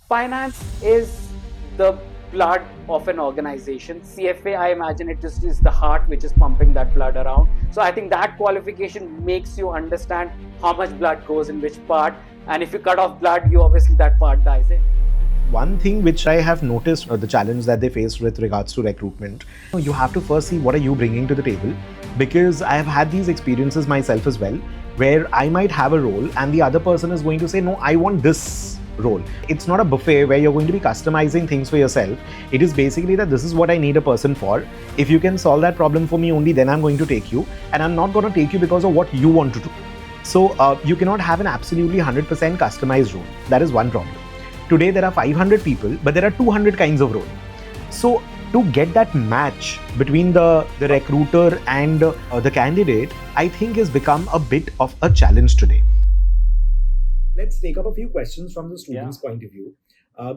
Finance is the blood of an organization. CFA, I imagine it just is the heart which is pumping that blood around. So I think that qualification makes you understand how much blood goes in which part. And if you cut off blood, you obviously that part dies in. One thing which I have noticed, the challenge that they face with regards to recruitment, you have to first see what are you bringing to the table, because I have had these experiences myself as well, where I might have a role and the other person is going to say, no, I want this role. It's not a buffet where you're going to be customizing things for yourself. It is basically that this is what I need a person for. If you can solve that problem for me only, then I'm going to take you, and I'm not going to take you because of what you want to do. So you cannot have an absolutely 100% customized role. That is one problem. Today there are 500 people, but there are 200 kinds of role. So to get that match between the recruiter and the candidate, I think has become a bit of a challenge today. Let's take up a few questions from the students' point of view.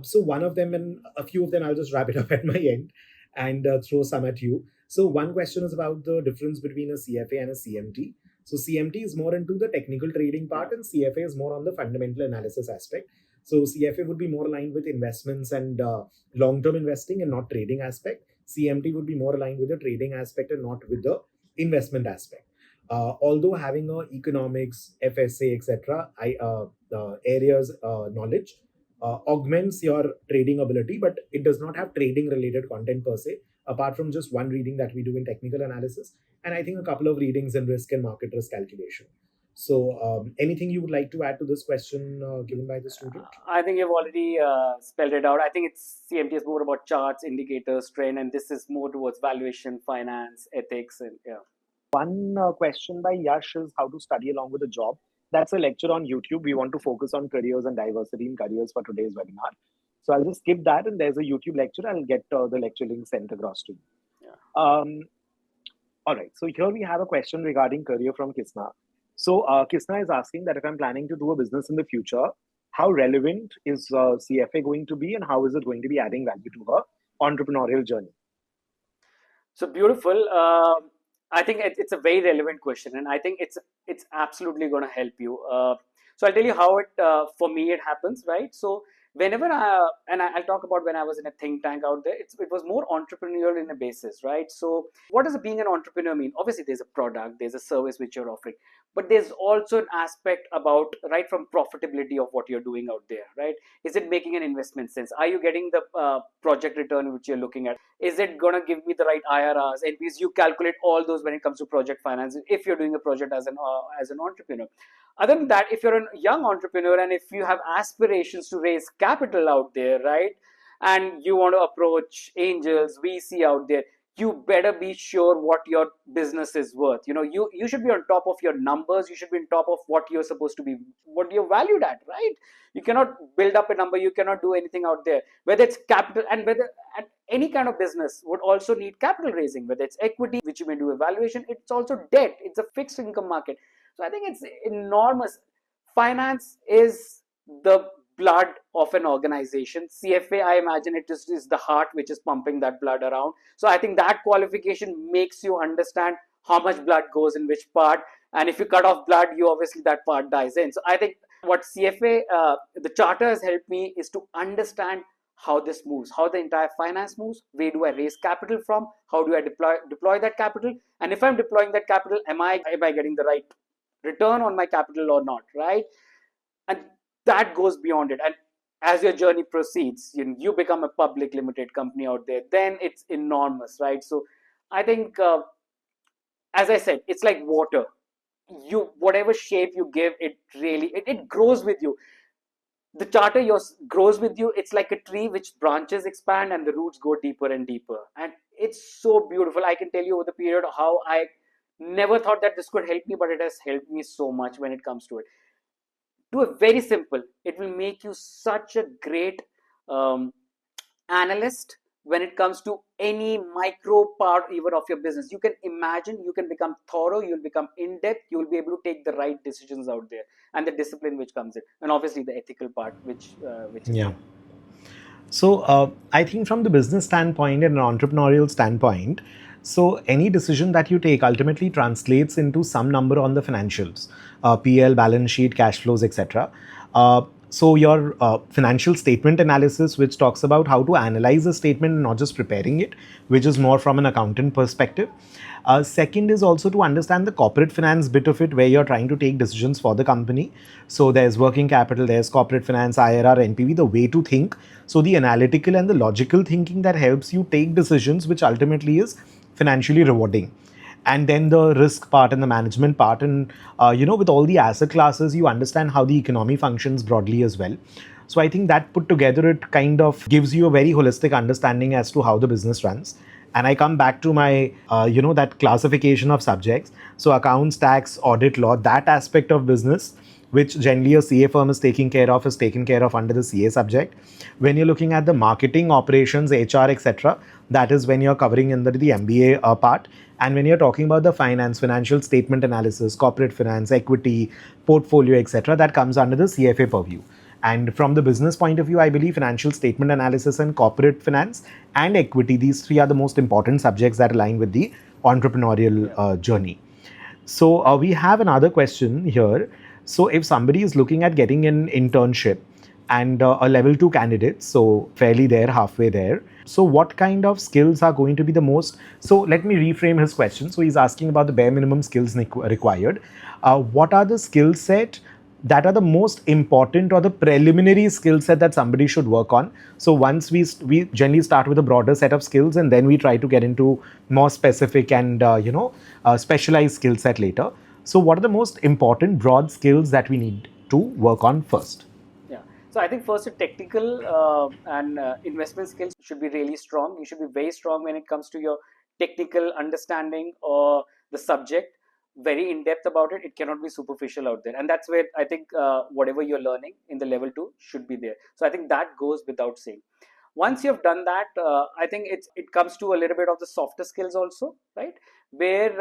So one of them, and a few of them, I'll just wrap it up at my end and throw some at you. So one question is about the difference between a CFA and a CMT. So CMT is more into the technical trading part, and CFA is more on the fundamental analysis aspect. So CFA would be more aligned with investments and long-term investing and not trading aspect. CMT would be more aligned with the trading aspect and not with the investment aspect. Although having economics, FSA, etc. Areas knowledge augments your trading ability, but it does not have trading related content per se, apart from just one reading that we do in technical analysis, and I think a couple of readings in risk and market risk calculation. So anything you would like to add to this question given by the student? I think you've already spelled it out. I think CMT is more about charts, indicators, trend, and this is more towards valuation, finance, ethics, and One question by Yash is how to study along with a job. That's a lecture on YouTube. We want to focus on careers and diversity in careers for today's webinar. So I'll just skip that, and there's a YouTube lecture. I'll get the lecture link sent across to you. All right. So here we have a question regarding career from Kisna. So Kisna is asking that if I'm planning to do a business in the future, how relevant is CFA going to be, and how is it going to be adding value to her entrepreneurial journey? So beautiful. I think it's a very relevant question, and I think it's absolutely going to help you. So I'll tell you how it for me it happens, right? So whenever I'll talk about when I was in a think tank out there, it was more entrepreneurial in a basis, right? So what does being an entrepreneur mean? Obviously, there's a product, there's a service which you're offering, but there's also an aspect about right from profitability of what you're doing out there, right? Is it making an investment sense? Are you getting the project return which you're looking at? Is it going to give me the right IRRs? And because you calculate all those when it comes to project finance, if you're doing a project as an entrepreneur. Other than that, if you're a young entrepreneur and if you have aspirations to raise capital out there, right, and you want to approach angels, VC out there, you better be sure what your business is worth. You should be on top of your numbers. You should be on top of what you're supposed to be, what you're valued at, right? You cannot build up a number. You cannot do anything out there, whether it's capital, and whether at any kind of business would also need capital raising, whether it's equity, which you may do evaluation. It's also debt. It's a fixed income market. So I think it's enormous. Finance is the blood of an organization. CFA, I imagine it just is the heart which is pumping that blood around. So I think that qualification makes you understand how much blood goes in which part. And if you cut off blood, you obviously that part dies in. So I think what CFA, the charter has helped me is to understand how this moves, how the entire finance moves, where do I raise capital from, how do I deploy that capital, and if I'm deploying that capital, am I getting the right return on my capital or not, right? And that goes beyond it. And as your journey proceeds, you become a public limited company out there, then it's enormous, right? So I think, as I said, it's like water. Whatever shape you give it, really it grows with you. The charter grows with you. It's like a tree which branches expand and the roots go deeper and deeper, and it's so beautiful. I can tell you over the period how I never thought that this could help me, but it has helped me so much when it comes to it. To a very simple, it will make you such a great analyst when it comes to any micro part even of your business. You can imagine, you can become thorough, you'll become in-depth, you'll be able to take the right decisions out there, and the discipline which comes in, and obviously the ethical part which is there. So I think from the business standpoint and an entrepreneurial standpoint, so any decision that you take ultimately translates into some number on the financials, PL, balance sheet, cash flows, etc. So your financial statement analysis, which talks about how to analyze a statement and not just preparing it, which is more from an accountant perspective. Second is also to understand the corporate finance bit of it, where you're trying to take decisions for the company. So there's working capital, there's corporate finance, IRR, NPV, the way to think. So the analytical and the logical thinking that helps you take decisions, which ultimately is financially rewarding. And then the risk part and the management part, and with all the asset classes, you understand how the economy functions broadly as well. So I think that put together, it kind of gives you a very holistic understanding as to how the business runs. And I come back to my that classification of subjects. So accounts, tax, audit, law, that aspect of business which generally a CA firm is taking care of, is taken care of under the CA subject. When you're looking at the marketing, operations, HR, etc., that is when you're covering under the MBA part. And when you're talking about the finance, financial statement analysis, corporate finance, equity, portfolio, etc., that comes under the CFA purview. And from the business point of view, I believe financial statement analysis and corporate finance and equity, these three are the most important subjects that align with the entrepreneurial journey. So we have another question here. So if somebody is looking at getting an internship and a level 2 candidate, so fairly there, halfway there, so what kind of skills are going to be the most? So let me reframe his question. So he's asking about the bare minimum skills required. What are the skill set that are the most important or the preliminary skill set that somebody should work on? So once we generally start with a broader set of skills, and then we try to get into more specific and specialized skill set later. So what are the most important broad skills that we need to work on first? Yeah. So I think first, technical and investment skills should be really strong. You should be very strong when it comes to your technical understanding or the subject, very in depth about it. It cannot be superficial out there, and that's where I think whatever you're learning in the level 2 should be there. So I think that goes without saying. Once you've done that, I think it comes to a little bit of the softer skills also, right? Where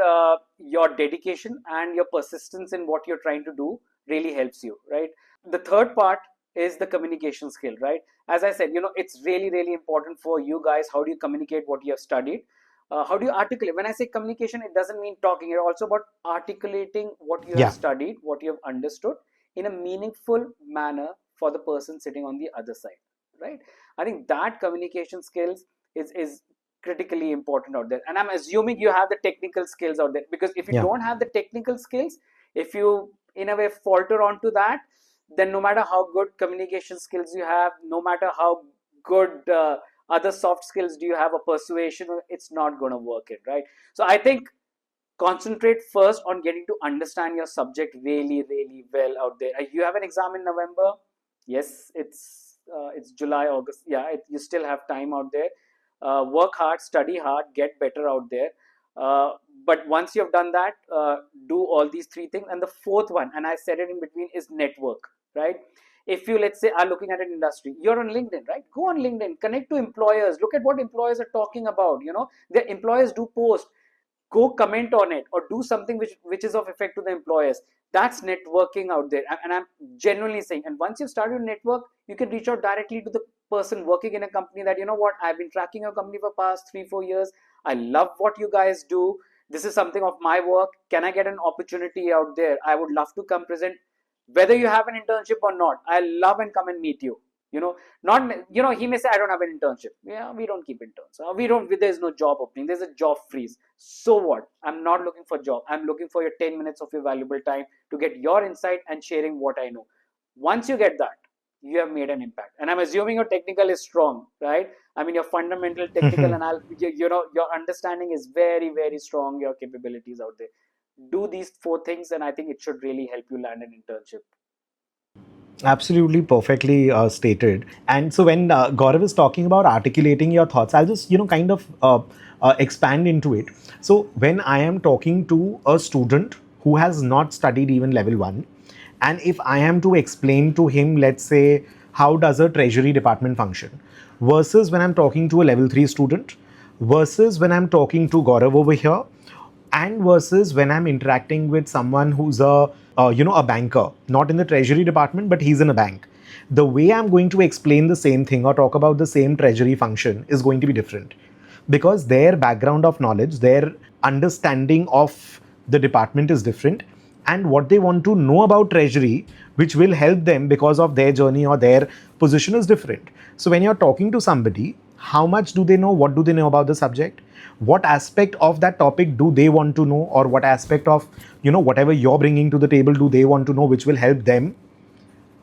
your dedication and your persistence in what you're trying to do really helps you, right? The third part is the communication skill, right? As I said, it's really, really important for you guys. How do you communicate what you have studied? How do you articulate? When I say communication, it doesn't mean talking. It's also about articulating what you have studied, what you have understood in a meaningful manner for the person sitting on the other side, right? I think that communication skills is critically important out there. And I'm assuming you have the technical skills out there, because if you don't have the technical skills, if you in a way falter onto that, then no matter how good communication skills you have, no matter how good other soft skills do you have, a persuasion, it's not going to work it, right? So I think concentrate first on getting to understand your subject really, really well out there. You have an exam in November. Yes, it's July, August. Yeah, you still have time out there. Work hard, study hard, get better out there. But once you've done that, do all these three things. And the fourth one, and I said it in between, is network, right? If you, let's say, are looking at an industry, you're on LinkedIn, right? Go on LinkedIn, connect to employers, look at what employers are talking about. Their employers do post, go comment on it, or do something which is of effect to the employers. That's networking out there. And I'm genuinely saying, and once you start your network, you can reach out directly to the person working in a company that, what, I've been tracking your company for past 3-4 years. I love what you guys do. This is something of my work. Can I get an opportunity out there? I would love to come present, whether you have an internship or not. I love and come and meet you. Not, he may say, I don't have an internship. Yeah, we don't keep interns. There's no job opening. There's a job freeze. So what? I'm not looking for a job. I'm looking for your 10 minutes of your valuable time to get your insight and sharing what I know. Once you get that, you have made an impact. And I'm assuming your technical is strong, right? I mean, your fundamental technical and your understanding is very, very strong. Your capabilities out there. Do these 4 things, and I think it should really help you land an internship. Absolutely perfectly stated. And so when Gaurav is talking about articulating your thoughts, I'll just kind of expand into it. So when I am talking to a student who has not studied even level 1, and if I am to explain to him, let's say, how does a treasury department function, versus when I'm talking to a level 3 student, versus when I'm talking to Gaurav over here, and versus when I'm interacting with someone who's a banker, not in the treasury department, but he's in a bank, the way I'm going to explain the same thing or talk about the same treasury function is going to be different, because their background of knowledge, their understanding of the department is different. and what they want to know about treasury, which will help them because of their journey or their position is different. So when you're talking to somebody, how much do they know? What do they know about the subject? What aspect of that topic do they want to know, or what aspect of whatever you're bringing to the table do they want to know, which will help them?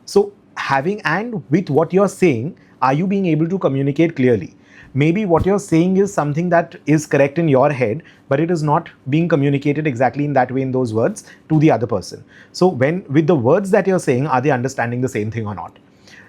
So, having and with what you're saying, are you being able to communicate clearly? Maybe what you're saying is something that is correct in your head, but it is not being communicated exactly in that way, in those words, to the other person. So, when with the words that you're saying, are they understanding the same thing or not?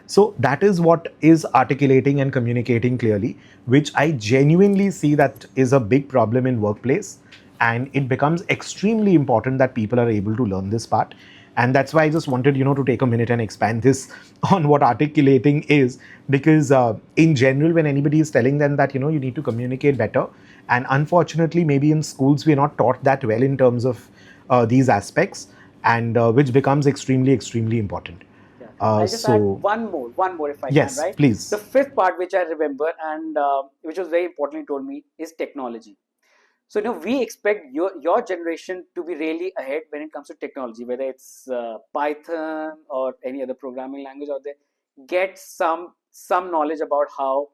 So that is what is articulating and communicating clearly, which I genuinely see that is a big problem in workplace. And it becomes extremely important that people are able to learn this part. And that's why I just wanted, to take a minute and expand this on what articulating is, because in general, when anybody is telling them that, you need to communicate better, and unfortunately, maybe in schools, we're not taught that well in terms of these aspects, and which becomes extremely, extremely important. Yeah, I'll just add So one more if I can, yes, right? The please. fifth part which I remember and which was very importantly told me is technology. So we expect your generation to be really ahead when it comes to technology, whether it's Python or any other programming language out there. Get some knowledge about how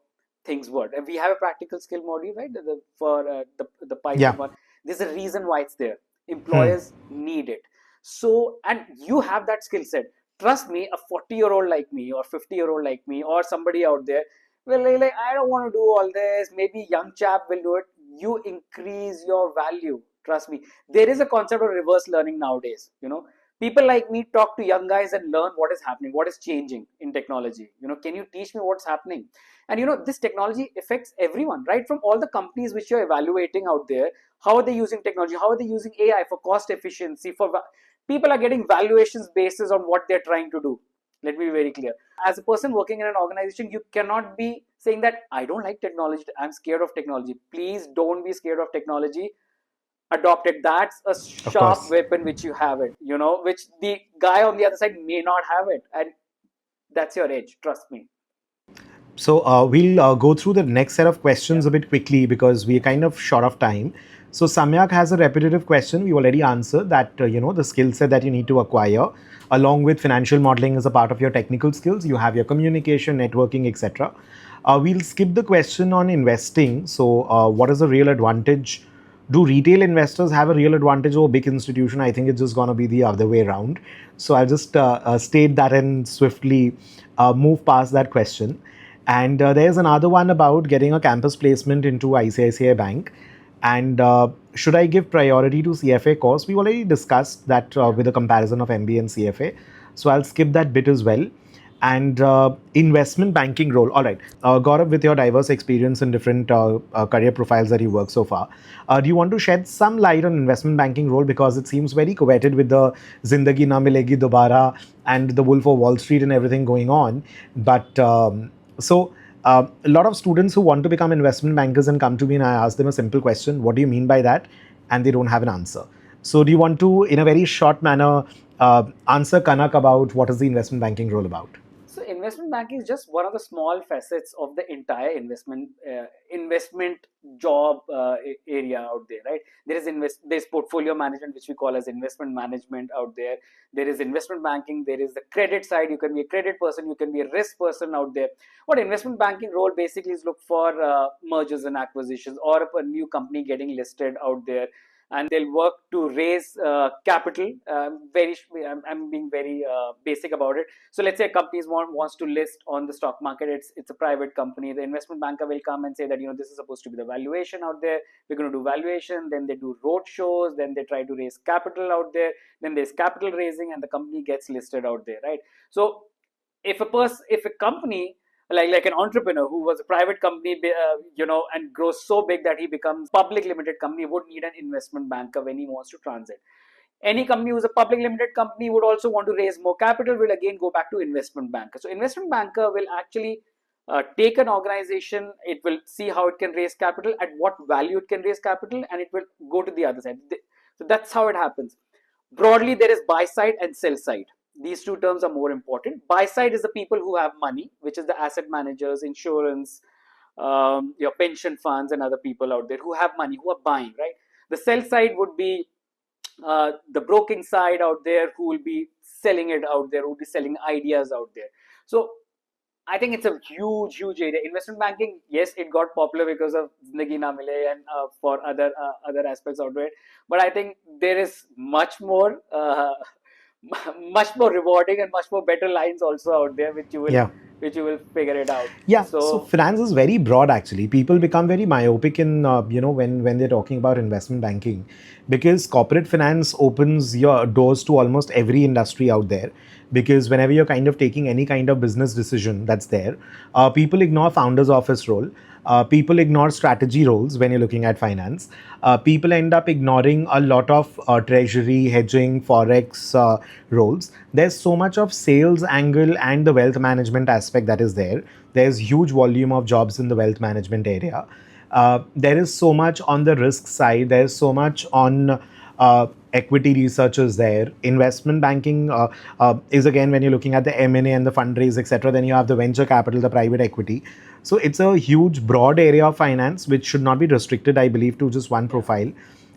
things work. And we have a practical skill module, right? For the Yeah. Python one. There's a reason why it's there. Hmm. Employers need it. So and you have that skill set. Trust me, a 40-year-old like me or 50-year-old like me or somebody out there well, like, I don't want to do all this. Maybe young chap will do it. You increase your value. Trust me. There is a concept of reverse learning nowadays. People like me talk to young guys and learn what is happening, what is changing in technology. Can you teach me what's happening? And this technology affects everyone, right? From all the companies which you're evaluating out there, how are they using technology? How are they using AI for cost efficiency? People are getting valuations basis on what they're trying to do. Let me be very clear. As a person working in an organization, you cannot be saying that I don't like technology, I'm scared of technology. Please don't be scared of technology. Adopt it. That's a Of sharp course. weapon which you have it, which the guy on the other side may not have it. And that's your edge. Trust me. So we'll go through the next set of Yeah. questions a bit quickly because we're kind of short of time. So Samyak has a repetitive question. We already answered that, the skill set that you need to acquire along with financial modeling is a part of your technical skills. You have your communication, networking, etc. We'll skip the question on investing. So what is the real advantage? Do retail investors have a real advantage over big institution? I think it's just going to be the other way around. So I'll just state that and swiftly move past that question. And there's another one about getting a campus placement into ICICI Bank. And should I give priority to CFA course? We already discussed that Yeah. with a comparison of MBA and CFA. So I'll skip that bit as well. And investment banking role. All right, Gaurav, with your diverse experience in different career profiles that you work so far, do you want to shed some light on investment banking role because it seems very coveted with the Zindagi Na Milegi Dobara and the Wolf of Wall Street and everything going on. But so a lot of students who want to become investment bankers and come to me and I ask them a simple question, what do you mean by that? And they don't have an answer. So do you want to, in a very short manner, answer Kanak about what is the investment banking role about? So investment banking is just one of the small facets of the entire investment job area out there, right? There's portfolio management, which we call as investment management out there. There is investment banking. There is the credit side. You can be a credit person. You can be a risk person out there. What investment banking role basically is look for mergers and acquisitions or a new company getting listed out there, and they'll work to raise capital. I'm being very basic about it. So let's say a company wants to list on the stock market. It's a private company. The investment banker will come and say that this is supposed to be the valuation out there. We're going to do valuation. Then they do road shows. Then they try to raise capital out there. Then there's capital raising, and the company gets listed out there, right? So if a company like an entrepreneur who was a private company and grows so big that he becomes public limited company, would need an investment banker when he wants to transit. Any company who's a public limited company would also want to raise more capital, will again go back to investment banker. So investment banker will actually take an organization, it will see how it can raise capital, at what value it can raise capital, and it will go to the other side. So that's how it happens. Broadly, there is buy side and sell side. These two terms are more important. Buy side is the people who have money, which is the asset managers, insurance, your pension funds, and other people out there who have money, who are buying, right? The sell side would be the broking side out there who will be selling it out there, who will be selling ideas out there. So I think it's a huge area. Investment banking, yes, it got popular because of Zindagi Na Mile and for other aspects out there. But I think there is much more, much more rewarding and much more better lines also out there, Yeah. which you will figure it out. Yeah, so So finance is very broad actually. People become very myopic in when they're talking about investment banking, because corporate finance opens your doors to almost every industry out there. Because whenever you're kind of taking any kind of business decision that's there, people ignore founder's office role. People ignore strategy roles when you're looking at finance. People end up ignoring a lot of treasury, hedging, forex roles. There's so much of sales angle and the wealth management aspect that is there. There's huge volume of jobs in the wealth management area. There is so much on the risk side. There's so much on equity researchers there. Investment banking is again when you're looking at the M&A and the fundraise, etc. Then you have the venture capital, the private equity. So it's a huge, broad area of finance which should not be restricted, I believe, to just one profile.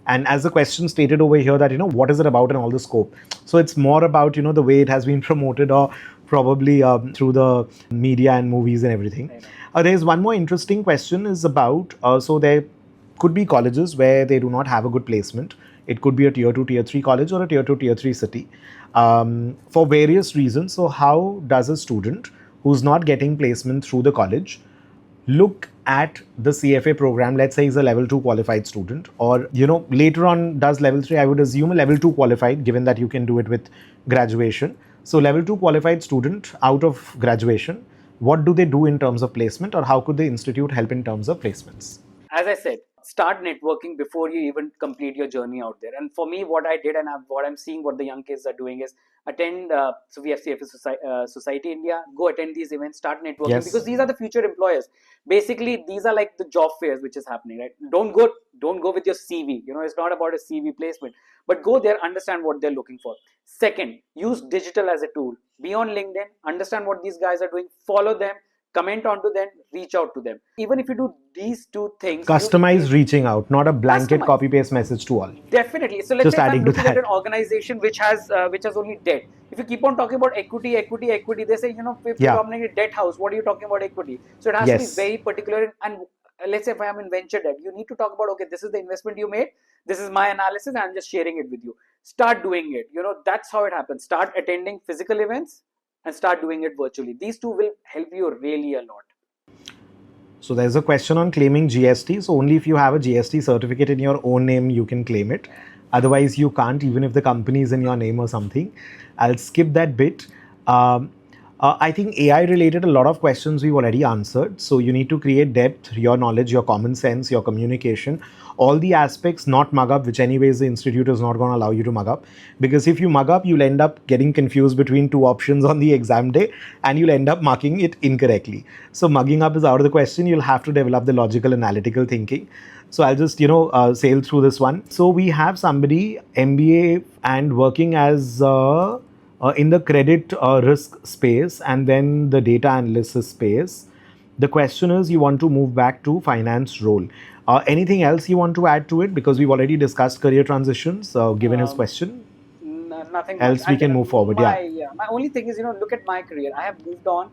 And as the question stated over here, that what is it about and all the scope. So it's more about the way it has been promoted, or probably through the media and movies and everything. There's one more interesting question is about so there could be colleges where they do not have a good placement. It could be a tier 2 tier 3 college or a tier 2 tier 3 city for various reasons. So how does a student who's not getting placement through the college look at the CFA program? Let's say he's a level 2 qualified student, or later on does level 3. I would assume a level 2 qualified, given that you can do it with graduation. So level 2 qualified student out of graduation, what do they do in terms of placement, or how could the institute help in terms of placements? as I said, start networking before you even complete your journey out there. And for me, what I did and what I'm seeing what the young kids are doing is attend. So we have CFA Society India. Go attend these events, start networking, because Yes. these are the future employers. Basically, these are like the job fairs which is happening. Right? Don't go with your CV. It's not about a CV placement, but go there, understand what they're looking for. Second, use digital as a tool. Be on LinkedIn, understand what these guys are doing, follow them, comment onto them, reach out to them. Even if you do these two things, you will Customized reaching out, not a blanket customize. copy paste message to all. Definitely. So let's say Just if I'm adding to looking at an that. organization which has only debt. If you keep on talking about equity, they say Yeah. predominantly debt house. What are you talking about equity? So it has to be Yes. very particular. And let's say if I am in venture debt, you need to talk about, okay, this is the investment you made. This is my analysis. And I'm just sharing it with you. Start doing it. That's how it happens. Start attending physical events and start doing it virtually. These two will help you really a lot. So there's a question on claiming GST. So only if you have a GST certificate in your own name, you can claim it. Otherwise, you can't, even if the company is in your name or something. I'll skip that bit. I think AI related, a lot of questions we've already answered. So you need to create depth, your knowledge, your common sense, your communication, all the aspects, not mug up, which anyways the institute is not going to allow you to mug up. Because if you mug up, you'll end up getting confused between two options on the exam day and you'll end up marking it incorrectly. So mugging up is out of the question. You'll have to develop the logical, analytical thinking. So I'll just, sail through this one. So we have somebody MBA and working as in the credit risk space and then the data analysis space. The question is, you want to move back to finance role. Anything else you want to add to it? Because we've already discussed career transitions, given his question. Nothing much. Else we And can move forward. Yeah. my only thing is, look at my career. I have moved on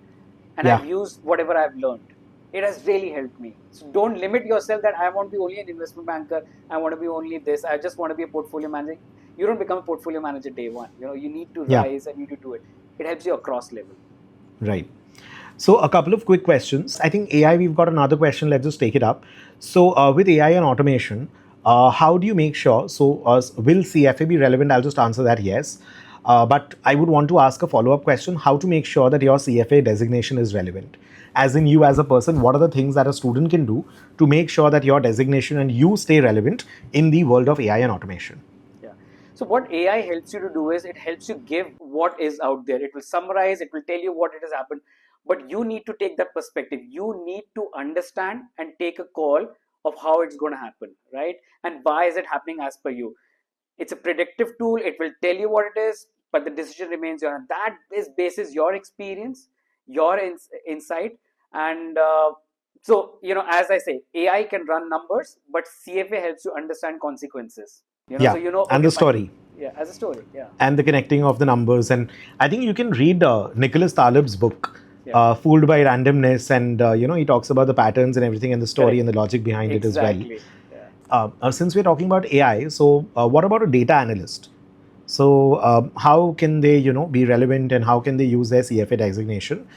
and Yeah. I've used whatever I've learned. It has really helped me. So don't limit yourself that I want to be only an investment banker. I want to be only this. I just want to be a portfolio manager. You don't become a portfolio manager day one. You need to Yeah. rise and you need to do it. It helps you across level. Right. So a couple of quick questions. I think AI, we've got another question. Let's just take it up. So with AI and automation, how do you make sure? So will CFA be relevant? I'll just answer that yes. But I would want to ask a follow-up question: how to make sure that your CFA designation is relevant? As in, you as a person, what are the things that a student can do to make sure that your designation and you stay relevant in the world of AI and automation? Yeah. So what AI helps you to do is it helps you give what is out there. It will summarize, it will tell you what it has happened, but you need to take that perspective. You need to understand and take a call of how it's going to happen, right? And why is it happening as per you? It's a predictive tool. It will tell you what it is, but the decision remains your own. That is basis your experience, your insight, and so as I say, AI can run numbers, but CFA helps you understand consequences. Yeah, So and okay, the fine. story. Yeah, as a story. Yeah, And the connecting of the numbers. And I think you can read Nicholas Taleb's book, yeah, Fooled by Randomness, and he talks about the patterns and everything and the story correct, and the logic behind it as well. exactly. Yeah. Since we're talking about AI, so what about a data analyst? So how can they, be relevant, and how can they use their CFA designation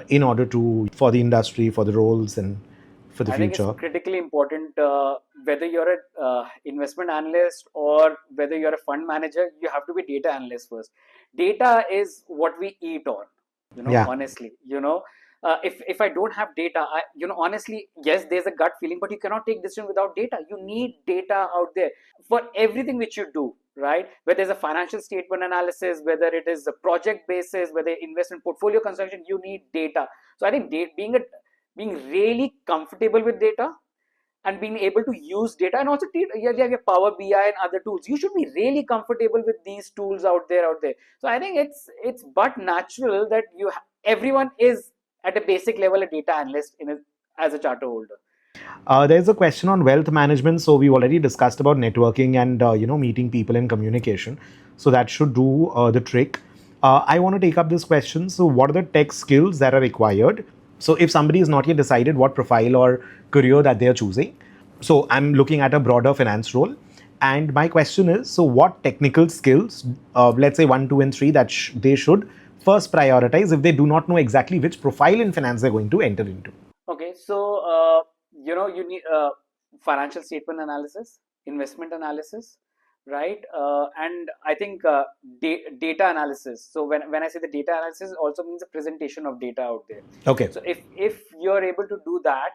in order to for the industry, for the roles, and for the I think it's future? critically important, whether you're a investment analyst or whether you're a fund manager, you have to be data analyst first. Data is what we eat on, Yeah. honestly. If I don't have data, honestly, yes, there's a gut feeling, but you cannot take decision without data. You need data out there for everything which you do, right? Whether it's a financial statement analysis, whether it is a project basis, whether investment portfolio construction, you need data. So I think being really comfortable with data and being able to use data, and also you have your Power BI and other tools. You should be really comfortable with these tools out there. So I think it's but natural that everyone is at a basic level a data analyst as a charter holder. There's a question on wealth management. So we already discussed about networking and meeting people and communication. So that should do the trick. I want to take up this question. So what are the tech skills that are required? So if somebody is not yet decided what profile or career that they are choosing, so I'm looking at a broader finance role. And my question is, so what technical skills, let's say 1, 2, and 3, that they should first prioritize if they do not know exactly which profile in finance they're going to enter into? Okay, so you need financial statement analysis, investment analysis, right? And I think data analysis. So when I say the data analysis, it also means a presentation of data out there. Okay. So if you're able to do that,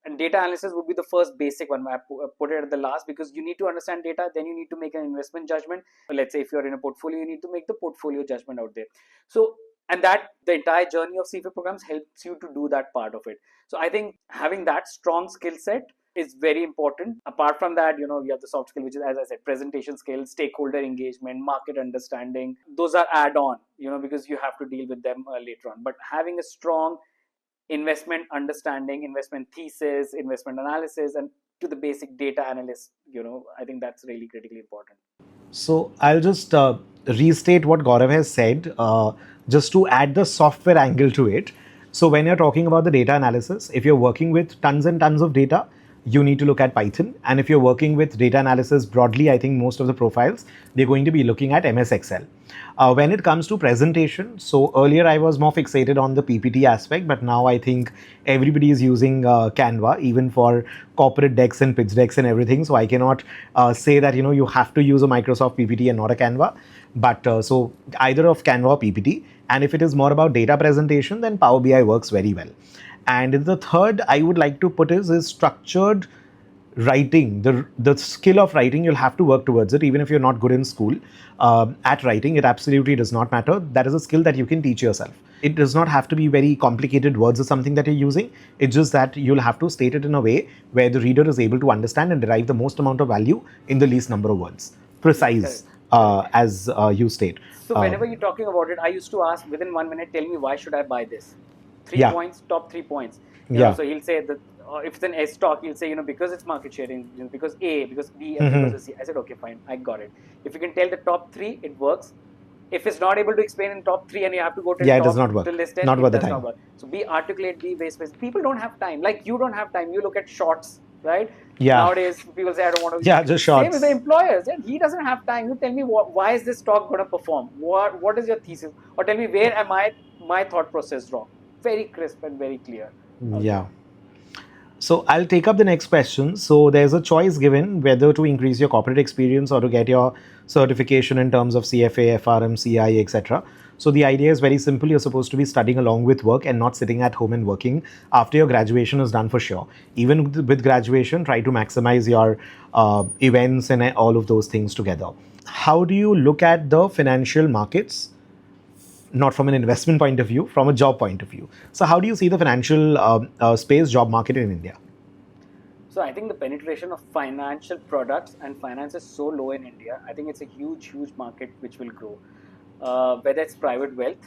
and data analysis would be the first basic one. I put it at the last because you need to understand data, then you need to make an investment judgment. Let's say if you're in a portfolio, you need to make the portfolio judgment out there. So and that the entire journey of CFA programs helps you to do that part of it. So I think having that strong skill set is very important. Apart from that, you have the soft skill, which is, as I said, presentation skills, stakeholder engagement, market understanding. Those are add-on, because you have to deal with them later on. But having a strong investment understanding, investment thesis, investment analysis, and to the basic data analyst, I think that's really critically important. So I'll just restate what Gaurav has said, just to add the software angle to it. So when you're talking about the data analysis, if you're working with tons and tons of data, you need to look at Python. And if you're working with data analysis broadly, I think most of the profiles, they're going to be looking at MS Excel. When it comes to presentation, so earlier I was more fixated on the PPT aspect, but now I think everybody is using Canva, even for corporate decks and pitch decks and everything. So I cannot say that you have to use a Microsoft PPT and not a Canva. But so either of Canva or PPT. And if it is more about data presentation, then Power BI works very well. And the third I would like to put is structured writing. The skill of writing, you'll have to work towards it even if you're not good in school at writing. It absolutely does not matter. That is a skill that you can teach yourself. It does not have to be very complicated words or something that you're using. It's just that you'll have to state it in a way where the reader is able to understand and derive the most amount of value in the least number of words. Yeah, correct, Precise, correct. as you state. So whenever you're talking about it, I used to ask within 1 minute, tell me why should I buy this? Three Yeah. points, top 3 points. Yeah. So he'll say that if it's an S stock, he'll say, because it's market sharing, because A, because B, and Hmm. because of C. I said, okay, fine, I got it. If you can tell the top three, it works. If it's not able to explain in top three and you have to go to Yeah, it does top not to work. list 10, Not it worth the does not time. work. So be articulate, be very specific. People don't have time. Like you don't have time. You look at shorts, right? Yeah. Nowadays, people say, I don't want to. Yeah, just Same with the shorts. employers. Yeah, he doesn't have time. You tell me why is this stock going to perform? What is your thesis? Or tell me where am I my thought process wrong? Very crisp and very clear out there. Yeah. So I'll take up the next question. So there's a choice given whether to increase your corporate experience or to get your certification in terms of CFA, FRM, CI, etc. So the idea is very simple. You're supposed to be studying along with work and not sitting at home and working after your graduation is done, for sure. Even with graduation, try to maximize your events and all of those things together. How do you look at the financial markets, not from an investment point of view, from a job point of view? So how do you see the financial space job market in India? So I think the penetration of financial products and finance is so low in India. I think it's a huge, huge market which will grow. Whether it's private wealth,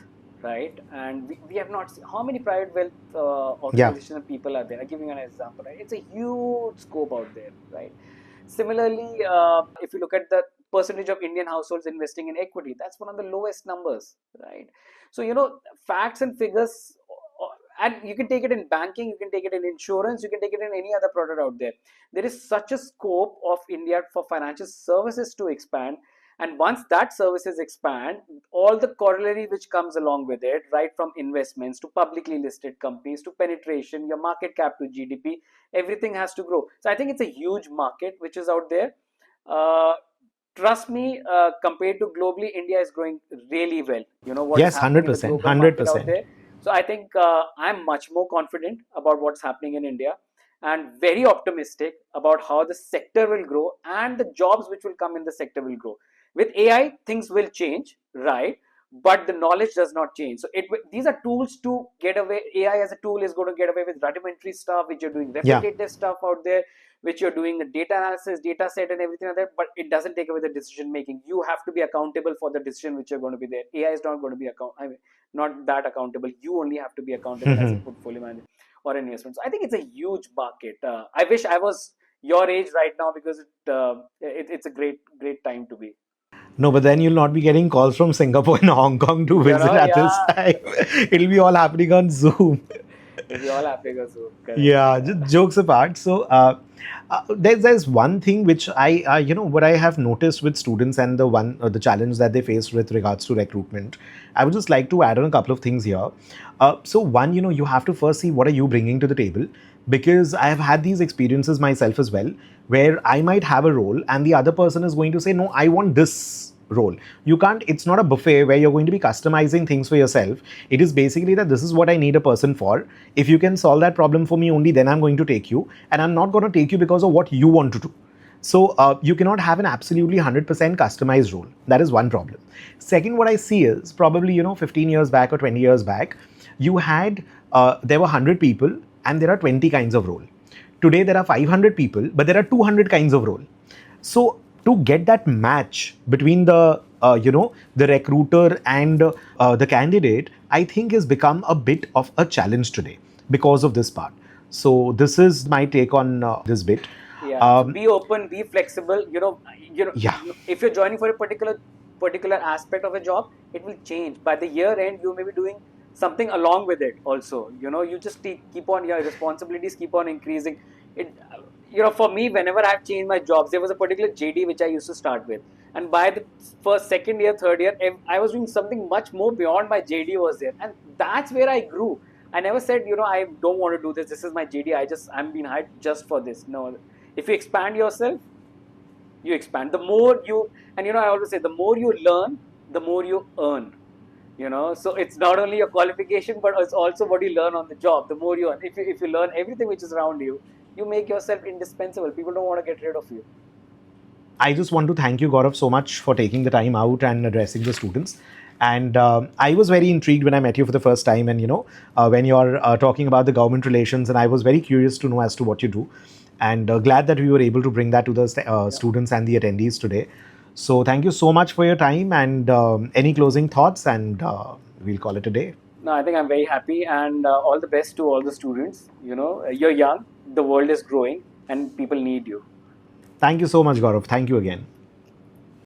right? And we have not seen how many private wealth Yeah. organizations and people are there. I'm giving you an example, right? It's a huge scope out there, right? Similarly, if you look at the percentage of Indian households investing in equity, that's one of the lowest numbers, right? So, facts and figures, and you can take it in banking, you can take it in insurance, you can take it in any other product out there. There is such a scope of India for financial services to expand. And once that services expand, all the corollary which comes along with it, right from investments to publicly listed companies to penetration, your market cap to GDP, everything has to grow. So I think it's a huge market which is out there. Uh, Trust me, compared to globally, India is growing really well. You know what is Yes, happening in the 100%, global market out 100%. there. So I think I'm much more confident about what's happening in India and very optimistic about how the sector will grow and the jobs which will come in the sector will grow. With AI, things will change, right? But the knowledge does not change. So these are tools to get away. AI as a tool is going to get away with rudimentary stuff, which you're doing Yeah. repetitive stuff out there, which you're doing a data analysis, data set, and everything like that. But it doesn't take away the decision making. You have to be accountable for the decision which you're going to be there. AI is not going to be not that accountable. You only have to be accountable as a portfolio manager or investment. So I think it's a huge market. I wish I was your age right now because it's a great time to be. No, but then you'll not be getting calls from Singapore and Hong Kong to visit at this Yeah, time. It'll be all happening on Zoom. we all have figures. So correct. Yeah, Yeah. jokes apart. So there's one thing which what I have noticed with students and the challenge that they face with regards to recruitment. I would just like to add on a couple of things here. So one, you have to first see what are you bringing to the table, because I have had these experiences myself as well, where I might have a role and the other person is going to say, no, I want this role. You can't, it's not a buffet where you're going to be customizing things for yourself. It is basically that this is what I need a person for. If you can solve that problem for me, only then I'm going to take you, and I'm not going to take you because of what you want to do. So you cannot have an absolutely 100% customized role. That is one problem. Second, what I see is probably 15 years back or 20 years back, you had there were 100 people and there are 20 kinds of role. Today there are 500 people, but there are 200 kinds of role. So to get that match between the recruiter and the candidate, I think has become a bit of a challenge today because of this part. So this is my take on this bit. Yeah. So be open, be flexible. Yeah. If you're joining for a particular aspect of a job, it will change. By the year end, you may be doing something along with it also. You just keep on your responsibilities keep on increasing. It for me, whenever I've changed my jobs, there was a particular JD which I used to start with, and by the first, second year, third year, I was doing something much more beyond my JD was there, and that's where I grew. I never said, I don't want to do this. This is my JD. I'm being hired just for this. No, if you expand yourself, you expand. The more you, and I always say, the more you learn, the more you earn. So it's not only your qualification, but it's also what you learn on the job. The more you earn, if you learn everything which is around you, you make yourself indispensable. People don't want to get rid of you. I just want to thank you, Gaurav, so much for taking the time out and addressing the students. And I was very intrigued when I met you for the first time, and when you're talking about the government relations, and I was very curious to know as to what you do, and glad that we were able to bring that to the students and the attendees today. So thank you so much for your time, and any closing thoughts, and we'll call it a day. No, I think I'm very happy, and all the best to all the students. You're young, the world is growing, and people need you. Thank you so much, Gaurav. Thank you again.